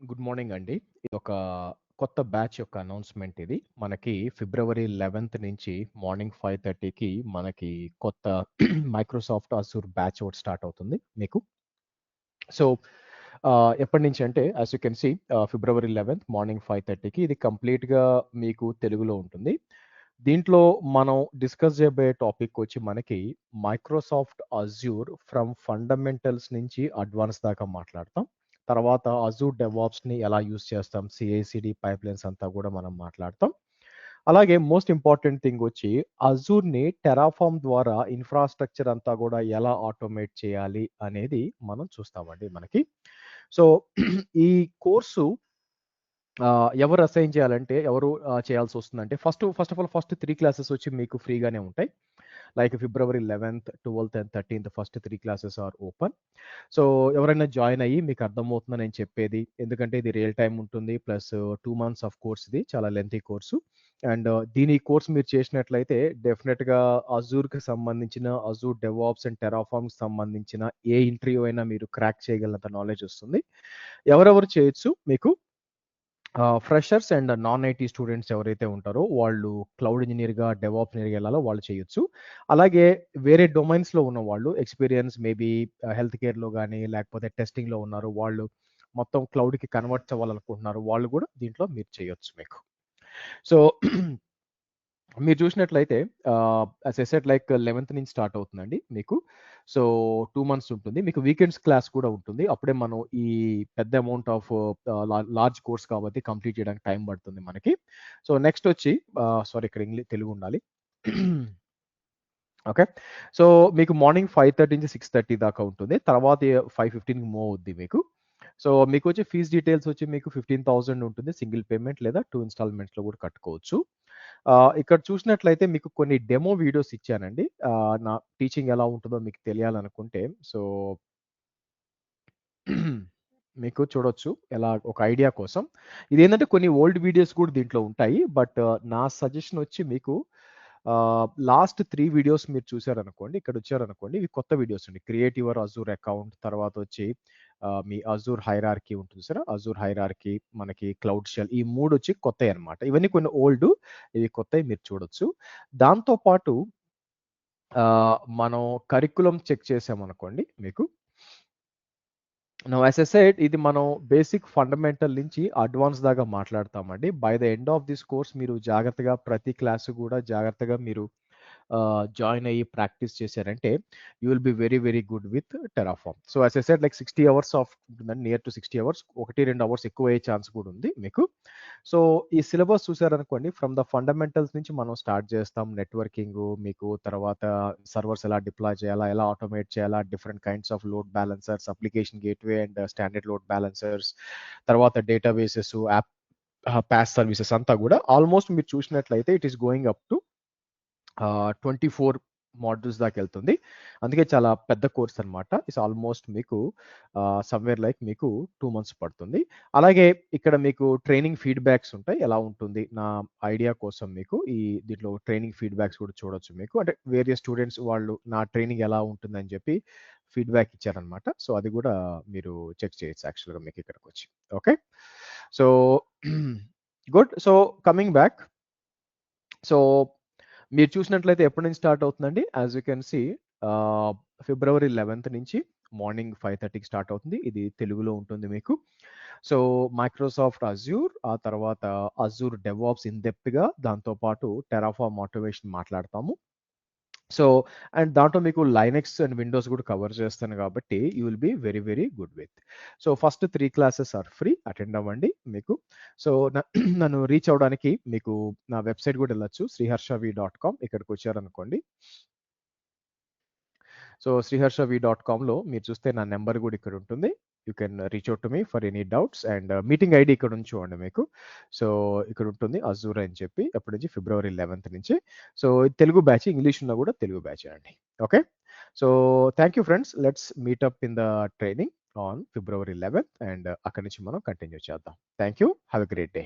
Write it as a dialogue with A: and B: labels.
A: Good morning అండి. ఇదొక కొత్త బ్యాచ్ యొక్క అనౌన్స్‌మెంట్ ఇది. మనకి ఫిబ్రవరి 11థ్ నుంచి మార్నింగ్ 5:30కి మనకి కొత్త మైక్రోసాఫ్ట్ అజూర్ బ్యాచ్ ఒకటి స్టార్ట్ అవుతుంది మీకు. సో, ఎప్పటినుంచి అంటే as you can see February 11థ్ మార్నింగ్ 5:30కి ఇది కంప్లీట్‌గా మీకు తెలుగులో ఉంటుంది. దీంట్లో మనం డిస్కస్ చేయబోయే టాపిక్ వచ్చి మనకి మైక్రోసాఫ్ట్ అజూర్ ఫ్రమ్ ఫండమెంటల్స్ నుంచి అడ్వాన్స్ దాకా మాట్లాడతాం. తర్వాత అజూర్ డెవాప్స్‌ని ఎలా యూజ్ చేస్తాం, సీఐసీడీ పైప్‌లైన్స్ అంతా కూడా మనం మాట్లాడతాం. అలాగే మోస్ట్ ఇంపార్టెంట్ థింగ్ వచ్చి అజూర్‌ని టెరాఫార్మ్ ద్వారా ఇన్‌ఫ్రాస్ట్రక్చర్ అంతా కూడా ఎలా ఆటోమేట్ చేయాలి అనేది మనం చూస్తామండి మనకి. సో, ఈ కోర్సు ఎవరు అసైన్ చేయాలంటే ఎవరు చేయాల్సొస్తుందంటే first of all first 3 classes వచ్చి మీకు ఫ్రీగానే ఉంటాయి. లైక్ ఫిబ్రవరి 11థ్, 12థ్ అండ్ 13థ్ first 3 classes are open. So, ఎవరైనా జాయిన్ అయ్యి మీకు అర్థమవుతుందా నేను చెప్పేది? ఎందుకంటే ఇది రియల్ టైమ్ ఉంటుంది. ప్లస్ 2 మంత్స్ ఆఫ్ కోర్స్ ఇది. చాలా లెంతీ కోర్సు. అండ్ దీని కోర్స్ మీరు చేసినట్లయితే డెఫినిట్‌గా అజూర్‌కి సంబంధించిన అజూర్ డెవాప్స్ అండ్ టెరాఫార్మ్‌కి సంబంధించిన ఏ ఇంటర్వ్యూ అయినా మీరు క్రాక్ చేయగలనంత నాలెడ్జ్ వస్తుంది. ఎవరెవరు చేయొచ్చు మీకు freshers and non IT students ఎవరైతే ఉంటారో వాళ్ళు క్లౌడ్ ఇంజినీర్‌గా, డెవాప్స్ ఇంజినీర్‌గా ఎళ్ళాలో వాళ్ళు చేయొచ్చు. అలాగే వేరే డొమైన్స్‌లో ఉన్నవాళ్ళు ఎక్స్‌పీరియన్స్ మేబీ హెల్త్ కేర్‌లో గాని, లేకపోతే టెస్టింగ్‌లో ఉన్నారు. వాళ్ళు మొత్తం క్లౌడ్‌కి కన్వర్ట్స్ అవ్వాలనుకుంటున్నారు. వాళ్ళు గూడా దీంట్లో మీరు చేయొచ్చు మీకు. సో, మీరు చూసినట్లయితే యాస్ ఐ సెడ్ లైక్ 11థ్ నుంచి స్టార్ట్ అవుతుందండి మీకు. సో, 2 మంత్స్ ఉంటుంది. మీకు వీకెండ్స్ క్లాస్ కూడా ఉంటుంది. అప్పుడే మనం ఈ పెద్ద అమౌంట్ ఆఫ్ లార్జ్ కోర్స్ కాబట్టి కంప్లీట్ చేయడానికి టైం పడుతుంది మనకి. సో, నెక్స్ట్ వచ్చి సారీ ఇక్కడ తెలుగు ఉండాలి. ఓకే. సో, మీకు మార్నింగ్ 5:30 నుంచి 6:30 దాకా ఉంటుంది. తర్వాత 5:15కి మూవ్ అవుద్ది మీకు. సో, మీకొచ్చే ఫీస్ డీటెయిల్స్ వచ్చి మీకు 15,000 ఉంటుంది. సింగిల్ పేమెంట్ లేదా 2 ఇన్‌స్టాల్‌మెంట్స్‌లో కూడా కట్టుకోవచ్చు. ఇక్కడ చూసినట్లయితే మీకు కొన్ని డెమో వీడియోస్ ఇచ్చానండి. నా టీచింగ్ ఎలా ఉంటుందో మీకు తెలియాలనుకుంటే సో, మీకు చూడొచ్చు. ఎలా ఒక ఐడియా కోసం. ఇదేంటంటే కొన్ని ఓల్డ్ వీడియోస్ కూడా దీంట్లో ఉంటాయి. బట్ నా సజెషన్ వచ్చి మీకు లాస్ట్ 3 వీడియోస్ మీరు చూసారనుకోండి, ఇక్కడొచ్చారనుకోండి, ఇవి కొత్త వీడియోస్ అండి. క్రియేట్ యువర్ అజూర్ అకౌంట్ తర్వాతొచ్చి మీ అజూర్ హైరార్కీ ఉంటుంది చూసారా? అజూర్ హైరార్కీ, మనకి క్లౌడ్ షెల్ ఈ 3 వచ్చి కొత్తయన్నమాట. ఇవన్నీ కొన్ని ఓల్డ్, ఇవి కొత్తయి మీరు చూడొచ్చు. దాంతో పాటు మనం కరిక్యులమ్ చెక్ చేసామనుకోండి మీకు నౌ యాస్ ఐ సెడ్ ఇది మనం బేసిక్ ఫండమెంటల్ నుంచి అడ్వాన్స్ దాకా మాట్లాడతామండి. By the end of this course మీరు జాగ్రత్తగా ప్రతి క్లాస్ కూడా జాగ్రత్తగా మీరు జాయిన్ అయ్యి ప్రాక్టీస్ చేశారంటే you will be very very good with Terraform. So as I said like 60 hours of ఉంటుందండి. Near to 60 hours. 1-2 అవర్స్ ఎక్కువ అయ్యే ఛాన్స్ కూడా ఉంది మీకు. సో ఈ సిలబస్ చూసారనుకోండి ఫ్రమ్ ద ఫండమెంటల్స్ నుంచి మనం స్టార్ట్ చేస్తాం. నెట్వర్కింగు మీకు తర్వాత సర్వర్స్ ఎలా డిప్లాయ్ చేయాలా, ఎలా ఆటోమేట్ చేయాలా, different kinds of load balancers, application gateway and standard load balancers, తర్వాత డేటాబేసెస్, యాప్ పాస్ సర్వీసెస్ అంతా కూడా ఆల్మోస్ట్ మీరు చూసినట్లయితే it is going up to 24 modules దాకెళ్తుంది. అందుకే చాలా పెద్ద కోర్స్ అనమాట. ఇట్స్ ఆల్మోస్ట్ మీకు సమ్‌వేర్ లైక్ మీకు 2 మంత్స్ పడుతుంది. అలాగే ఇక్కడ మీకు ట్రైనింగ్ ఫీడ్‌బ్యాక్స్ ఉంటాయి. ఎలా ఉంటుంది నా ఐడియా కోసం మీకు దీంట్లో ట్రైనింగ్ ఫీడ్‌బ్యాక్స్ కూడా చూడొచ్చు మీకు. అంటే వేరియస్ స్టూడెంట్స్ వాళ్ళు నా ట్రైనింగ్ ఎలా ఉంటుందని చెప్పి ఫీడ్‌బ్యాక్ ఇచ్చారనమాట. సో అది కూడా మీరు చెక్ చేయొచ్చు యాక్చువల్‌గా మీకు ఇక్కడికొచ్చి. Okay. So good. So coming back. So మీరు చూసినట్లయితే ఎప్పటి నుంచి స్టార్ట్ అవుతుందండి? As you can see February 11థ్ నుంచి మార్నింగ్ 5:30కి స్టార్ట్ అవుతుంది. ఇది తెలుగులో ఉంటుంది మీకు. సో, మైక్రోసాఫ్ట్ అజ్యూర్, ఆ తర్వాత అజ్యూర్ డెవాప్స్ ఇన్ డెప్త్‌గా దాంతో పాటు టెరాఫార్మ్ ఆటోమేషన్ మాట్లాడతాము. సో, అండ్ దాంట్లో మీకు లైనక్స్ అండ్ విండోస్ కూడా కవర్ చేస్తాను కాబట్టి you will be very very good with. So, first 3 classes are free. Attend అవ్వండి మీకు. సో, నన్ను రీచ్ అవ్వడానికి మీకు నా వెబ్‌సైట్ కూడా వెళ్ళొచ్చు. sriharshavi.com ఇక్కడికొచ్చారనుకోండి. సో, sriharshavi.comలో మీరు చూస్తే నా నంబర్ కూడా ఇక్కడ ఉంటుంది. You can reach out to me for any doubts and meeting ID ఇక్కడ ఉంది చూడండి మీకు. సో, ఇక్కడ ఉంటుంది అజూర్ అని చెప్పి ఎప్పటి నుంచి ఫిబ్రవరి 11థ్ నుంచి. సో, తెలుగు బ్యాచ్, ఇంగ్లీష్ ఉన్న కూడా తెలుగు బ్యాచే అండి. Okay. So, thank you friends. Let's meet up in the training on February 11థ్ అండ్ అక్కడి నుంచి మనం కంటిన్యూ చేద్దాం. Thank you. Have a great day.